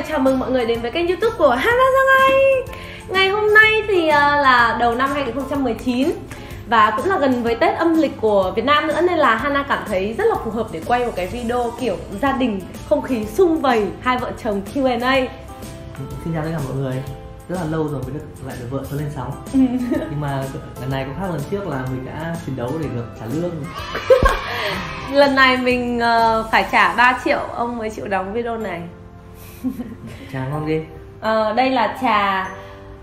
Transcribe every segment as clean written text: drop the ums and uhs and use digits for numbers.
chào mừng mọi người đến với kênh YouTube của Hana Giang Anh. Ngày hôm nay thì là đầu năm 2019 và cũng là gần với Tết âm lịch của Việt Nam nữa, nên là Hana cảm thấy rất là phù hợp để quay một cái video kiểu gia đình, không khí sum vầy, hai vợ chồng Q&A. Xin chào tất cả mọi người. Rất là lâu rồi mới lại được vợ cho lên sóng. Nhưng mà lần này có khác lần trước là mình đã chiến đấu để được trả lương. Lần này mình phải trả 3 triệu ông mới chịu đóng video này. Trà ngon ghê. Đây là trà,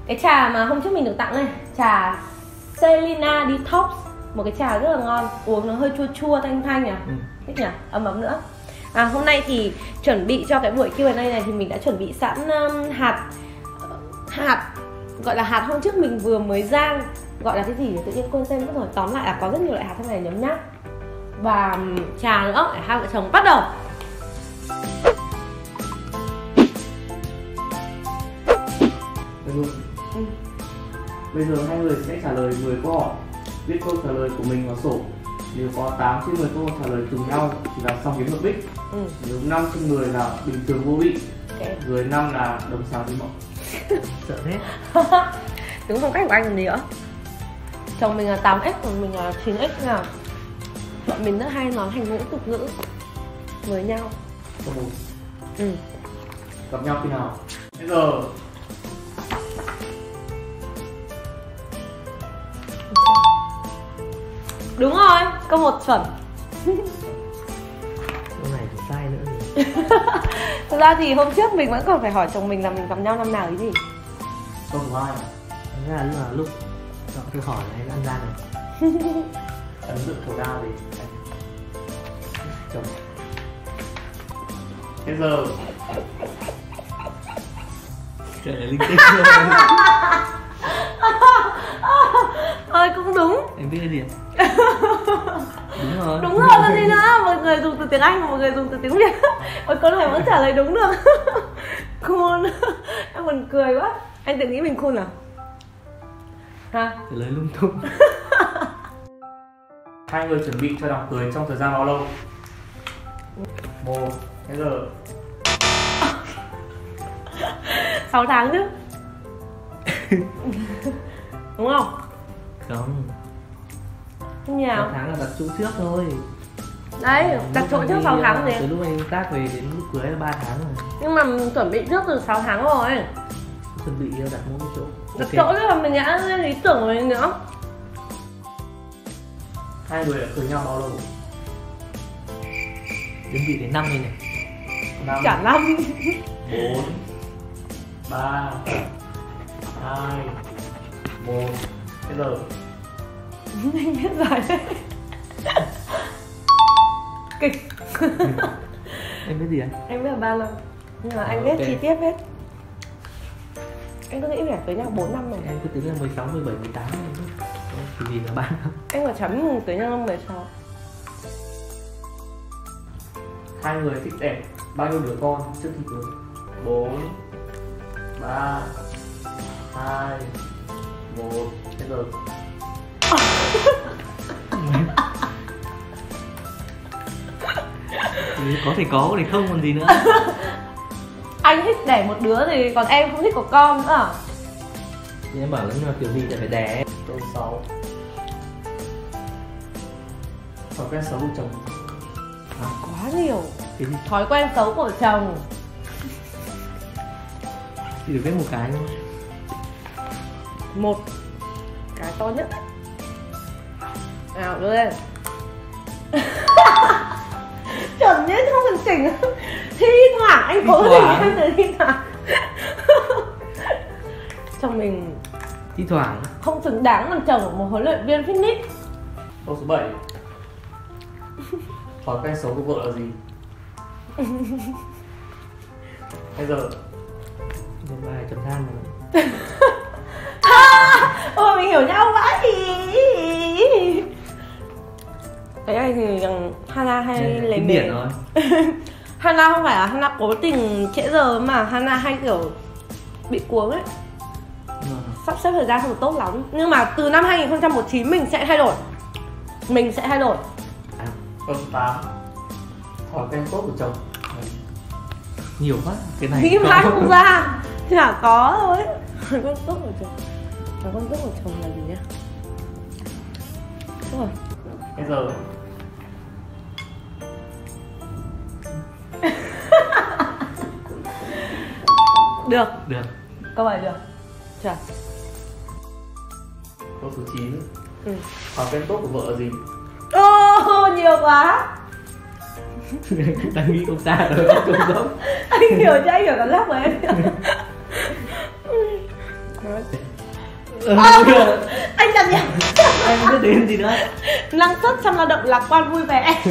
cái trà mà hôm trước mình được tặng này, trà Selina Detox, một cái trà rất là ngon, uống nó hơi chua chua thanh thanh nhỉ, thích nhỉ, ấm ấm nữa. Hôm nay thì chuẩn bị cho cái buổi Q&A này thì mình đã chuẩn bị sẵn hạt gọi là hạt hôm trước mình vừa mới rang, gọi là cái gì tự nhiên quên tên mất rồi, tóm lại là có rất nhiều loại hạt trong này nhấm nháp, và trà nữa để hai vợ chồng bắt đầu. Bây giờ hai người sẽ trả lời 10 câu hỏi, viết câu trả lời của mình vào sổ. Nếu có 8 trên 10 câu trả lời trùng nhau thì là xong kiếm hợp bích. Nếu 5 trên 10 là bình thường vô vị, dưới 5 là đồng xào tí mộng. Sợ thế. Đúng phong cách của anh làm gì nữa. Chồng mình là 8X, còn mình là 9X nào. Bọn mình rất hay nói thành ngữ tục ngữ với nhau. Gặp nhau khi nào? Bây giờ đúng rồi, câu 1 chuẩn. câu này thì sai nữa thì... Thực ra thì hôm trước mình vẫn còn phải hỏi chồng mình là mình gặp nhau năm nào cái gì. Câu 2 thế là lúc tôi hỏi này ăn ra này. Ấn dựng khẩu đao thì chồng. Bây giờ trời ơi, linh tinh. Ơi cũng đúng. Em biết cái gì? Đúng rồi. Đúng rồi, là gì nữa? Một người dùng từ tiếng Anh và một người dùng từ tiếng Việt. Ôi con này vẫn trả lời đúng được. Cool. Em buồn cười quá. Anh tự nghĩ mình cool à? Hả? Trả lời lung tung. Hai người chuẩn bị cho đám cưới trong thời gian bao lâu? 1 giờ 6 tháng chứ. Đúng không? Không. Như nào? 6 tháng là đặt chỗ trước thôi. Đấy, đặt chỗ trước 6 tháng gì? Từ lúc anh công tác về đến lúc cưới là 3 tháng rồi. Nhưng mà mình chuẩn bị trước từ 6 tháng rồi. Chuẩn bị đặt mỗi chỗ. Đặt chỗ chứ là mình đã lên ý tưởng rồi nữa. Hai người đã cưới nhau bao lâu? Chuẩn bị đến 5 rồi này. 5. Chả 5. 4 3 2 1. Bây giờ Anh biết rồi đấy. Kịch. em biết gì ạ? Em biết là 3 năm. Nhưng mà anh biết chi tiết hết. Anh cứ nghĩ phải tới nhau 4 năm này. Em cứ tính là 16, 17, 18 thì gì là 3 năm. Anh mà chấm tới nhau năm 16. Hai người thích đẻ bao nhiêu đứa con trước khi cưới? 4 3 2 1. Bây giờ có thể có thì không còn gì nữa. Anh thích đẻ một đứa thì còn em không thích có con nữa à? thì em bảo là nhưng mà kiểu gì thì phải đẻ. Câu 6. Thói quen xấu của chồng. Quá nhiều. Cái gì? Thói quen xấu của chồng. Chỉ được biết một cái thôi. Một cái to nhất. Nào đưa lên. Chuẩn nhất không cần chỉnh. Thi thoảng anh cố tình em từ thi thoảng. Chồng mình Thi thoảng. không xứng đáng làm chồng của một huấn luyện viên fitness. Câu số 7. Thói quen xấu của vợ là gì? Bây giờ một bài chấm than rồi. Ôi mình hiểu nhau vậy. Cái này thì Hana hay lấy mề rồi. Hana không phải là Hana cố tình trễ giờ, mà Hana hay kiểu bị cuống ấy, sắp xếp thời gian không tốt lắm. Nhưng mà từ năm 2019 mình sẽ thay đổi. Mình sẽ thay đổi. Câu 8. Thói quen tốt của chồng. Nhiều quá. Cái này nghĩ mãi không ra. Chả có thôi. Con tốt của chồng. Và con tốt của chồng là gì nhá? Đúng rồi. Bây giờ được. được. Câu này được. Chà. Câu số 9. Thói quen tốt của vợ là gì? Nhiều quá. Đang nghĩ không xa rồi, không giống. Anh hiểu chứ, anh hiểu cảm giác của em. Anh chặt nhỉ? Em biết đến gì nữa. Năng suất trong lao động, lạc quan, vui vẻ.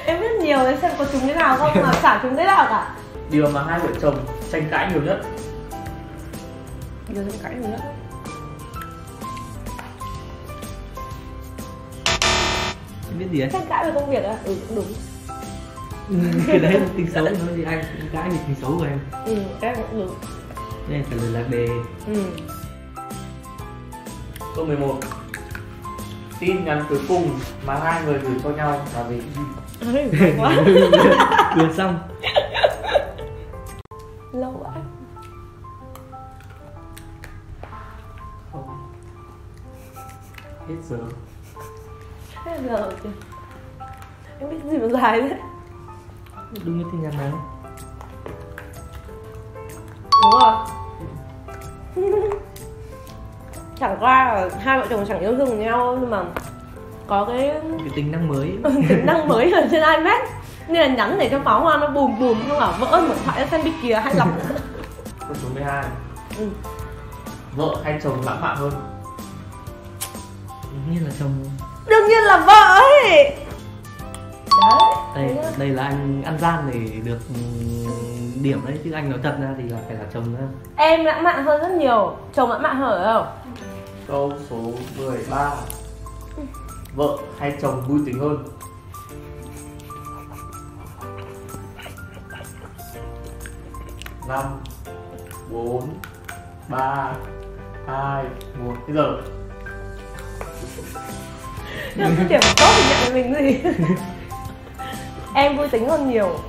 Em biết nhiều đấy, xem có chúng thế nào không mà chả chúng thế nào cả. Điều mà hai vợ chồng tranh cãi nhiều nhất. Điều tranh cãi nhiều nhất. Em biết gì đấy? Tranh cãi về công việc á? Cũng đúng. Cái đấy là tính xấu, nói gì anh tranh cãi về tính xấu của em. Cái cũng đúng. Đây trả lời lạc đề. Câu 11. Tin nhắn cuối cùng mà hai người gửi cho nhau là gì? Quá. Vừa xong. Lâu quá. Hết giờ. Hết giờ rồi kìa. Em biết gì mà dài thế. Đúng cái tin nhắn này. Đúng rồi. Chẳng qua là hai vợ chồng chẳng yêu thương nhau nhưng mà có cái tính năng mới. tính năng mới ở trên iPad nên là nhắn để cho pháo hoa nó bùm bùm không bảo vỡ mở thoại ra xem bị kìa hay lắm. Câu số 12. Vợ hay chồng lãng mạn hơn? Đương nhiên là chồng. Đương nhiên là vợ ấy. Đấy. Đây là anh ăn gian để được điểm đấy, chứ anh nói thật ra thì là phải là chồng nữa. Em lãng mạn hơn rất nhiều, chồng lãng mạn hơn ở không? Câu số 13. Vợ hay chồng vui tính hơn? Năm, 4, 3, 2, 1. Bây giờ Nhưng cái điểm tốt thì nhận về mình gì. Em vui tính hơn nhiều.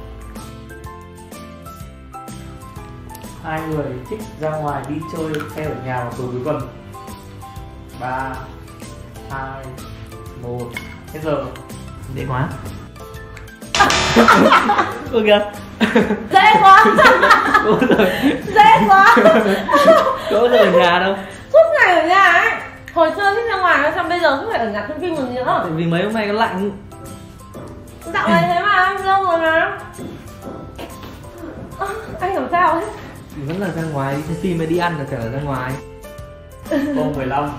hai người thích ra ngoài đi chơi hay ở nhà vào tối cuối tuần? 3, 2, 1. Hết giờ. Dễ quá. Ôi kìa. Dễ quá. Dễ quá. Có bao giờ ở nhà đâu. Suốt ngày ở nhà ấy. Hồi xưa thích ra ngoài xong bây giờ cứ phải ở nhà xem phim còn gì nữa. Tại vì mấy hôm nay nó lạnh. Dạo này thế mà em lâu rồi mà. Anh làm sao ấy? Vẫn là ra ngoài đi xem phim hay đi ăn là chả là ra ngoài. Câu 15.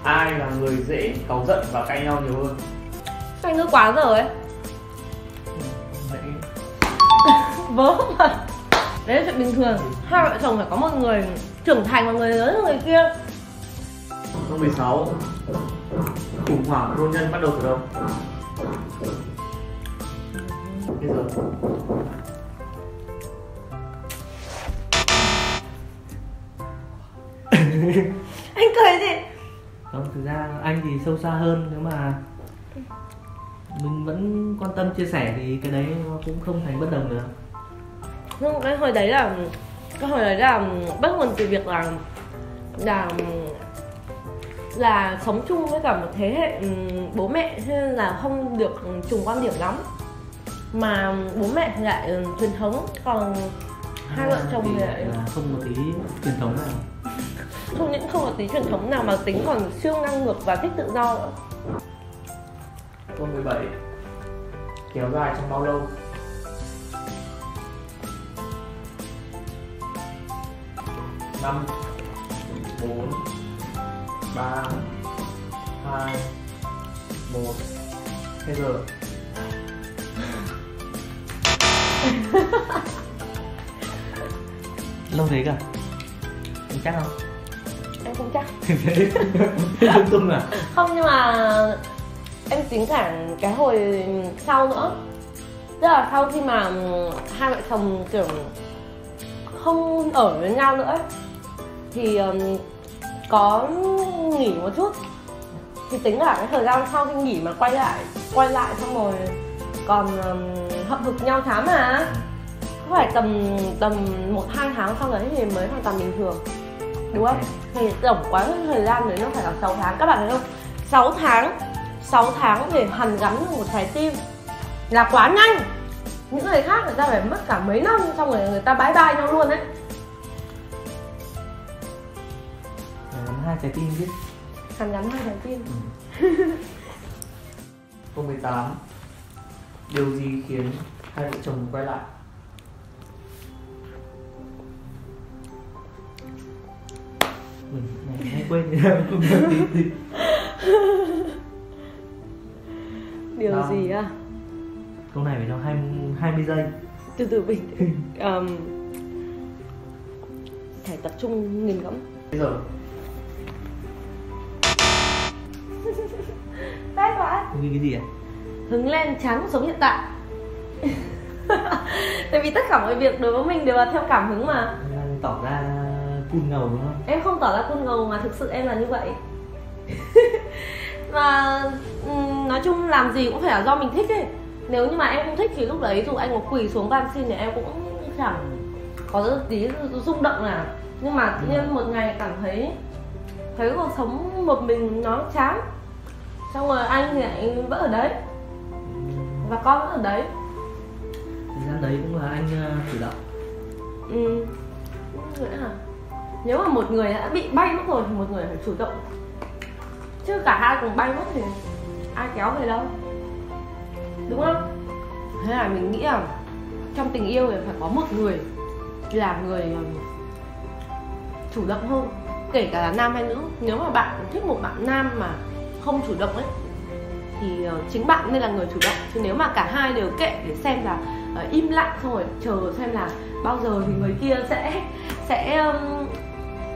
Ai là người dễ cáu giận và cãi nhau nhiều hơn? Anh cứ quá giờ ấy. Vớ mà. Đấy là chuyện bình thường. Hai vợ chồng phải có một người trưởng thành và người lớn hơn người kia. Câu 16. Khủng hoảng hôn nhân bắt đầu từ đâu? Bây giờ. Anh cười gì? Không, thực ra anh thì sâu xa hơn, nếu mà mình vẫn quan tâm chia sẻ thì cái đấy nó cũng không thành bất đồng nữa. Nhưng cái hồi đấy là bắt nguồn từ việc là sống chung với cả một thế hệ bố mẹ, nên là không được trùng quan điểm lắm, mà bố mẹ thì lại truyền thống, còn hai vợ chồng thì lại không có tí truyền thống nào. Không có tí truyền thống nào mà tính còn siêu ngang ngược và thích tự do nữa. Câu 17. Kéo dài trong bao lâu? 5, 4, 3, 2, 1. Hết giờ. Lâu thế cả? Em chắc không? Em không chắc. Lung tung à? Không, nhưng mà em tính cả cái hồi sau nữa. Tức là sau khi mà hai vợ chồng kiểu không ở với nhau nữa thì có nghỉ một chút, thì tính cả cái thời gian sau khi nghỉ mà quay lại xong rồi còn hậm hực nhau chán mà. Không phải tầm 1-2 tháng sau đấy thì mới hoàn toàn bình thường, đúng không? Thì tổng quá thời gian đấy nó phải là 6 tháng. Các bạn thấy không? 6 tháng để hàn gắn được một trái tim là quá nhanh. Những người khác người ta phải mất cả mấy năm, xong rồi người ta bye bye nhau luôn đấy. Gắn 2 trái tim chứ. Hàn gắn 2 trái tim. Câu 18. Điều gì khiến hai vợ chồng quay lại? Mình hay quên không nhớ tí. Điều gì à? Câu này phải nó 20 giây. Từ từ bình tĩnh. Phải tập trung nghiền ngẫm. Bây giờ Đấy quá. cái gì ạ? Hứng lên chán cuộc sống hiện tại. Tại vì tất cả mọi việc đối với mình đều là theo cảm hứng mà. Đang tỏ ra cool ngầu đúng không? Em không tỏ ra cool ngầu mà thực sự em là như vậy. Và nói chung làm gì cũng phải là do mình thích ấy. Nếu như mà em không thích thì lúc đấy dù anh có quỳ xuống van xin thì em cũng chẳng có tí rung động nào. Nhưng mà tự nhiên một ngày cảm thấy cuộc sống một mình nó chán. Xong rồi anh thì anh vẫn ở đấy và con vẫn ở đấy. Thời gian đấy cũng là anh chủ động. Nghĩa là nếu mà một người đã bị bay mất rồi thì một người phải chủ động. Chứ cả hai cùng bay mất thì ai kéo về đâu, đúng không? Thế là mình nghĩ là trong tình yêu thì phải có một người là người chủ động hơn, kể cả là nam hay nữ. Nếu mà bạn thích một bạn nam mà không chủ động ấy thì chính bạn nên là người chủ động. Chứ nếu mà cả hai đều kệ để xem là im lặng xong rồi chờ xem là bao giờ thì người kia sẽ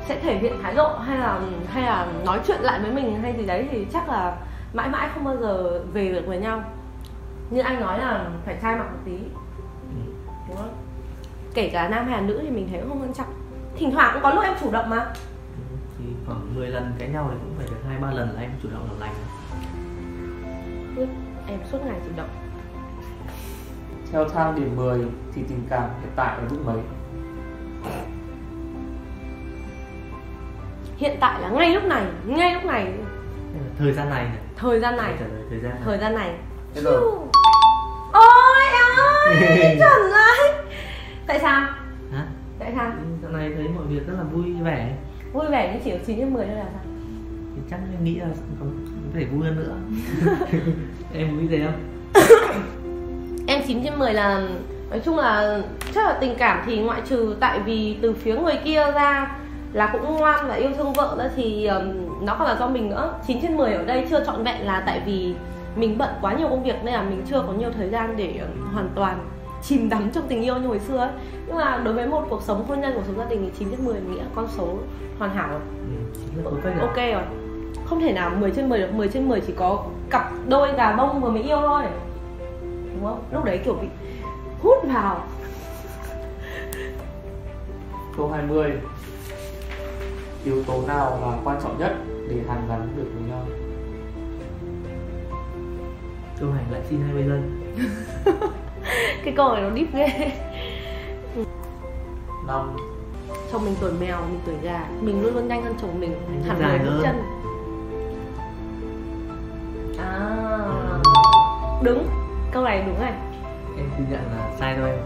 thể hiện thái độ hay là nói chuyện lại với mình hay gì đấy thì chắc là mãi mãi không bao giờ về được với nhau. Như anh nói là phải trai mặt một tí, đúng không? Kể cả nam hay là nữ thì mình thấy cũng không quan trọng. Thỉnh thoảng cũng có lúc em chủ động mà. Thì khoảng 10 lần cãi nhau thì cũng phải được 2-3 lần là em chủ động làm lành. Em suốt ngày chủ động. Theo thang điểm 10 thì tình cảm hiện tại ở mức mấy? Hiện tại là ngay lúc này. Thời gian này. Thời gian này. Ôi em ơi, chuẩn rồi. Tại sao? Hả? Tại sao? Dạo này thấy mọi việc rất là vui vẻ. Vui vẻ nhưng chỉ có 9/10 thôi là sao? Thì chắc em nghĩ là có thể vui hơn nữa. Em nghĩ thế không? Em 9/10 là nói chung là chắc là tình cảm thì ngoại trừ tại vì từ phía người kia ra là cũng ngoan và yêu thương vợ ra thì nó còn là do mình nữa. 9/10 ở đây chưa trọn vẹn là tại vì mình bận quá nhiều công việc nên là mình chưa có nhiều thời gian để hoàn toàn chìm đắm trong tình yêu như hồi xưa ấy. Nhưng mà đối với một cuộc sống hôn nhân, cuộc sống gia đình thì 9/10 mình nghĩ là con số hoàn hảo rồi. Ok rồi. Không thể nào 10/10 được. 10/10 chỉ có cặp đôi gà bông vừa mới yêu thôi, đúng không? Lúc đấy kiểu bị hút vào. Câu 20. Yếu tố nào là quan trọng nhất để hàn gắn được với nhau? Câu này lại xin 20 giây. Cái câu này nó deep ghê. 5. Chồng mình tuổi mèo, mình tuổi gà. Mình luôn luôn nhanh hơn chồng mình. Hẳn dài hơn. Chân. Đúng. Câu này đúng này. Em thừa nhận là sai thôi em.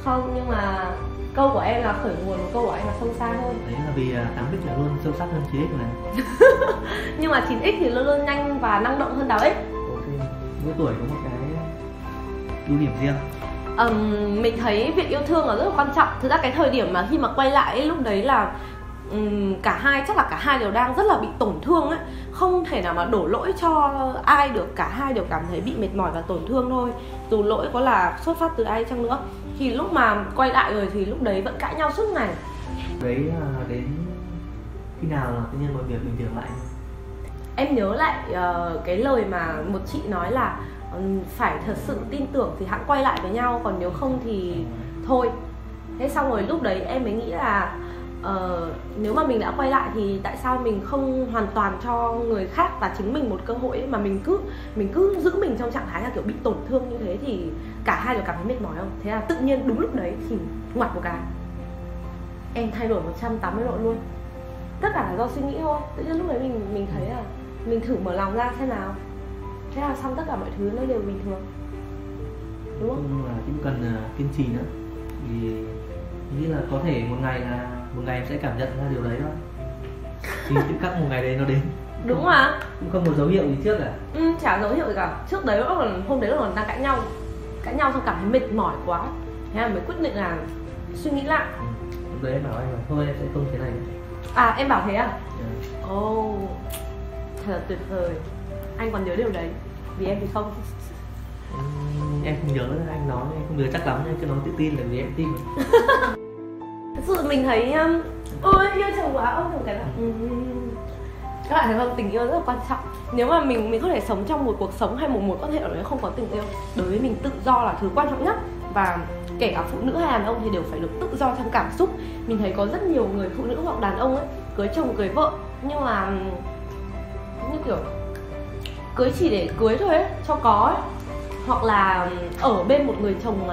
Không, nhưng mà câu của em là khởi nguồn, câu của anh là sâu xa hơn. Đấy là vì 8x là luôn sâu sắc hơn 9x mà. Nhưng mà 9x thì luôn luôn nhanh và năng động hơn 8x. Ok, mỗi tuổi có một cái ưu điểm riêng. Mình thấy việc yêu thương là rất là quan trọng. Thực ra cái thời điểm mà khi mà quay lại ấy, lúc đấy là cả hai đều đang rất là bị tổn thương ấy. Không thể nào mà đổ lỗi cho ai được. Cả hai đều cảm thấy bị mệt mỏi và tổn thương thôi. Dù lỗi có là xuất phát từ ai chăng nữa. Thì lúc mà quay lại rồi thì lúc đấy vẫn cãi nhau suốt ngày. Đấy đến khi nào là tự nhiên mọi việc bình thường lại? Em nhớ lại cái lời mà một chị nói là phải thật sự tin tưởng thì hẵng quay lại với nhau, còn nếu không thì thôi. Thế xong rồi lúc đấy em mới nghĩ là nếu mà mình đã quay lại thì tại sao mình không hoàn toàn cho người khác và chính mình một cơ hội ấy, mà mình cứ giữ mình trong trạng thái là kiểu bị tổn thương như thế thì cả hai đều cảm thấy mệt mỏi không? Thế là tự nhiên đúng lúc đấy thì ngoặt một cái em thay đổi 180 độ luôn. Tất cả là do suy nghĩ thôi. Tự nhiên lúc đấy mình thấy là mình thử mở lòng ra xem nào. Thế là xong tất cả mọi thứ nó đều bình thường. Đúng không? Nhưng mà cũng cần kiên trì nữa. Vì nghĩ là có thể một ngày em sẽ cảm nhận ra điều đấy thôi. Thì tự khắc một ngày đấy nó đến. Đúng mà. Cũng không có dấu hiệu gì trước cả. Chả dấu hiệu gì cả. Trước đấy hôm đấy là còn đang cãi nhau xong cảm thấy mệt mỏi quá. Thế là mới quyết định là suy nghĩ lại. Lúc đấy em bảo anh là thôi em sẽ không thế này. À em bảo thế à? Ồ, thật là tuyệt vời. Anh còn nhớ điều đấy. Vì em thì không. Em không nhớ, anh nói em không nhớ chắc lắm, em cứ nói tự tin là vì em tin. Thật sự mình thấy ôi yêu chồng quá, ôi chồng cái là các bạn thấy không, tình yêu rất là quan trọng. Nếu mà mình có thể sống trong một cuộc sống hay một mối quan hệ nào đấy không có tình yêu, đối với mình tự do là thứ quan trọng nhất. Và kể cả phụ nữ hay đàn ông thì đều phải được tự do trong cảm xúc. Mình thấy có rất nhiều người phụ nữ hoặc đàn ông ấy cưới chồng cưới vợ nhưng mà như kiểu cưới chỉ để cưới thôi ấy, cho có ấy. Hoặc là ở bên một người chồng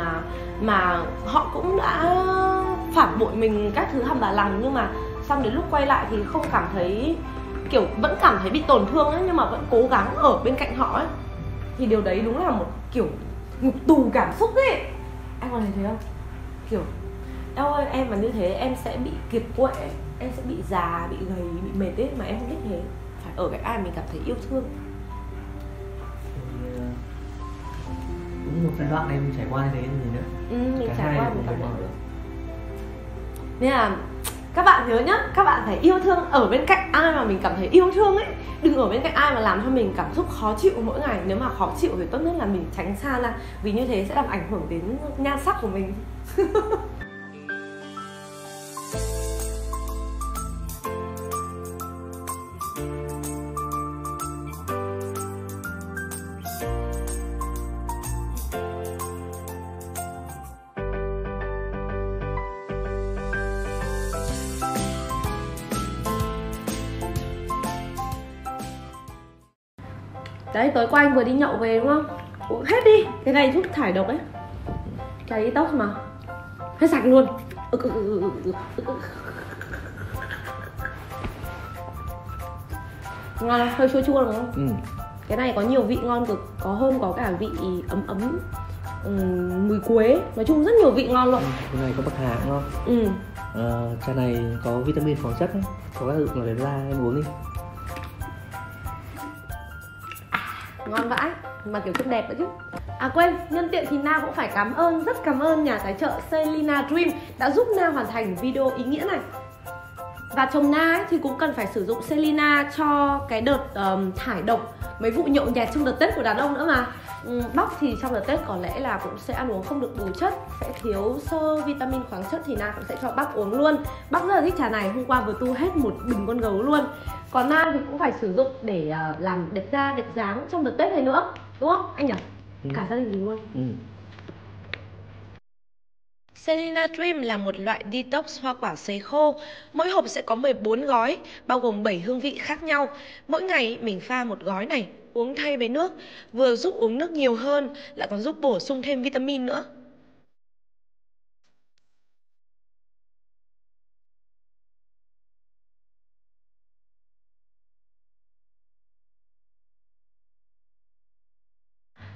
mà họ cũng đã phản bội mình các thứ hầm bà lằng, nhưng mà xong đến lúc quay lại thì không cảm thấy, kiểu vẫn cảm thấy bị tổn thương ấy, nhưng mà vẫn cố gắng ở bên cạnh họ ấy. Thì điều đấy đúng là một kiểu ngục tù cảm xúc ấy. Anh còn thấy thế không? Kiểu em ơi, em mà như thế em sẽ bị kiệt quệ, em sẽ bị già, bị gầy, bị mệt ấy. Mà em không thích thế. Phải ở cạnh ai mình cảm thấy yêu thương. Cũng một giai đoạn em trải qua như thế gì nữa. Mình trải qua một cảm nhận được. Nên là các bạn nhớ nhá, các bạn phải yêu thương, ở bên cạnh ai mà mình cảm thấy yêu thương ấy. Đừng ở bên cạnh ai mà làm cho mình cảm xúc khó chịu mỗi ngày. Nếu mà khó chịu thì tốt nhất là mình tránh xa ra, vì như thế sẽ làm ảnh hưởng đến nhan sắc của mình. Đấy, tối qua anh vừa đi nhậu về đúng không? Uống hết đi, cái này giúp thải độc ấy. Cái detox mà. Hết sạch luôn. Ngon, hơi chua chua đúng không? Cái này có nhiều vị ngon cực. Có hơn, có cả vị ấm mùi quế. Nói chung rất nhiều vị ngon luôn. Cái này có bạc hà ngon. Trà này có vitamin khoáng chất ấy. Có tác dụng là da, em uống đi. Ngon vãi, mà kiểu trông đẹp nữa chứ. À quên, nhân tiện thì Na cũng phải rất cảm ơn nhà tài trợ Selina Dream đã giúp Na hoàn thành video ý nghĩa này. Và chồng Na ấy, thì cũng cần phải sử dụng Selina cho cái đợt thải độc, mấy vụ nhậu nhẹt trong đợt Tết của đàn ông nữa mà. Bóc thì trong đợt Tết có lẽ là cũng sẽ ăn uống không được đủ chất, sẽ thiếu xơ, vitamin, khoáng chất, thì Na cũng sẽ cho bác uống luôn. Bác rất là thích trà này, hôm qua vừa tu hết một bình con gấu luôn. Còn Na thì cũng phải sử dụng để làm đẹp da, đẹp dáng trong đợt Tết này nữa, đúng không anh nhỉ? Cả gia đình luôn. Selina Dream là một loại detox hoa quả sấy khô. Mỗi hộp sẽ có 14 gói, bao gồm 7 hương vị khác nhau. Mỗi ngày mình pha một gói này, uống thay với nước, vừa giúp uống nước nhiều hơn, lại còn giúp bổ sung thêm vitamin nữa.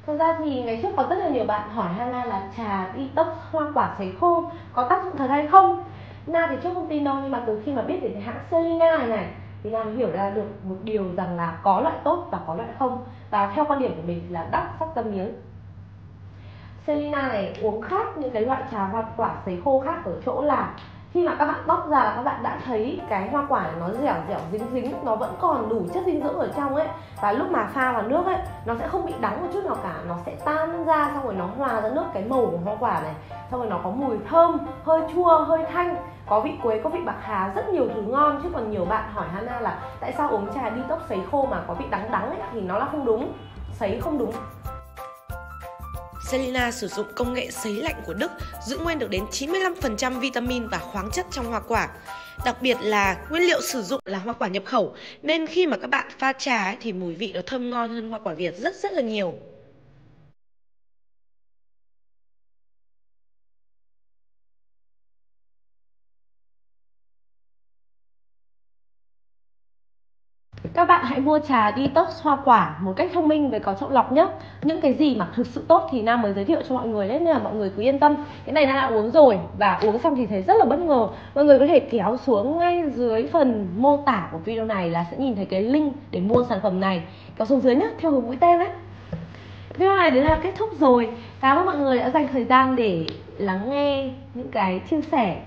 Thật ra thì ngày trước có rất là nhiều bạn hỏi Hana là trà detox hoa quả sấy khô có tác dụng thật hay không. Na thì trước không tin đâu, nhưng mà từ khi mà biết đến hãng Selina này thì Na mới hiểu ra được một điều rằng là có loại tốt và có loại không. Và theo quan điểm của mình là đắt sắc ra miếng. Selina này uống khác những cái loại trà hoa quả sấy khô khác ở chỗ là khi mà các bạn bóc ra là các bạn đã thấy cái hoa quả nó dẻo dính, nó vẫn còn đủ chất dinh dưỡng ở trong ấy. Và lúc mà pha vào nước ấy, nó sẽ không bị đắng một chút nào cả, nó sẽ tan ra, xong rồi nó hòa ra nước cái màu của hoa quả này. Xong rồi nó có mùi thơm, hơi chua, hơi thanh, có vị quế, có vị bạc hà, rất nhiều thứ ngon. Chứ còn nhiều bạn hỏi Hana là tại sao uống trà detox sấy khô mà có vị đắng ấy, thì nó là không đúng, sấy không đúng. Selina sử dụng công nghệ sấy lạnh của Đức, giữ nguyên được đến 95% vitamin và khoáng chất trong hoa quả. Đặc biệt là nguyên liệu sử dụng là hoa quả nhập khẩu, nên khi mà các bạn pha trà ấy, thì mùi vị nó thơm ngon hơn hoa quả Việt rất là nhiều. Các bạn hãy mua trà detox hoa quả một cách thông minh và có chọn lọc nhé. Những cái gì mà thực sự tốt thì Nam mới giới thiệu cho mọi người đấy, nên là mọi người cứ yên tâm. Cái này Nam đã uống rồi và uống xong thì thấy rất là bất ngờ. Mọi người có thể kéo xuống ngay dưới phần mô tả của video này là sẽ nhìn thấy cái link để mua sản phẩm này. Kéo xuống dưới nhé, theo hướng mũi tên đấy. Video này đến là kết thúc rồi. Cảm ơn mọi người đã dành thời gian để lắng nghe những cái chia sẻ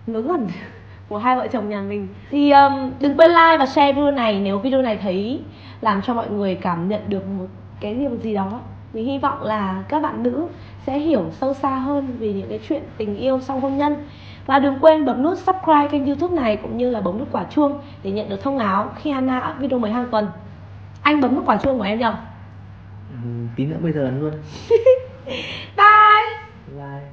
ngớ ngẩn của hai vợ chồng nhà mình. Thì đừng quên like và share video này nếu video này thấy làm cho mọi người cảm nhận được một cái điều gì đó. Mình hy vọng là các bạn nữ sẽ hiểu sâu xa hơn về những cái chuyện tình yêu sau hôn nhân. Và đừng quên bấm nút subscribe kênh YouTube này cũng như là bấm nút quả chuông để nhận được thông báo khi Hana up video mới hàng tuần. Anh bấm nút quả chuông của em nhỉ? Tí nữa bây giờ ấn luôn. Bye. Bye.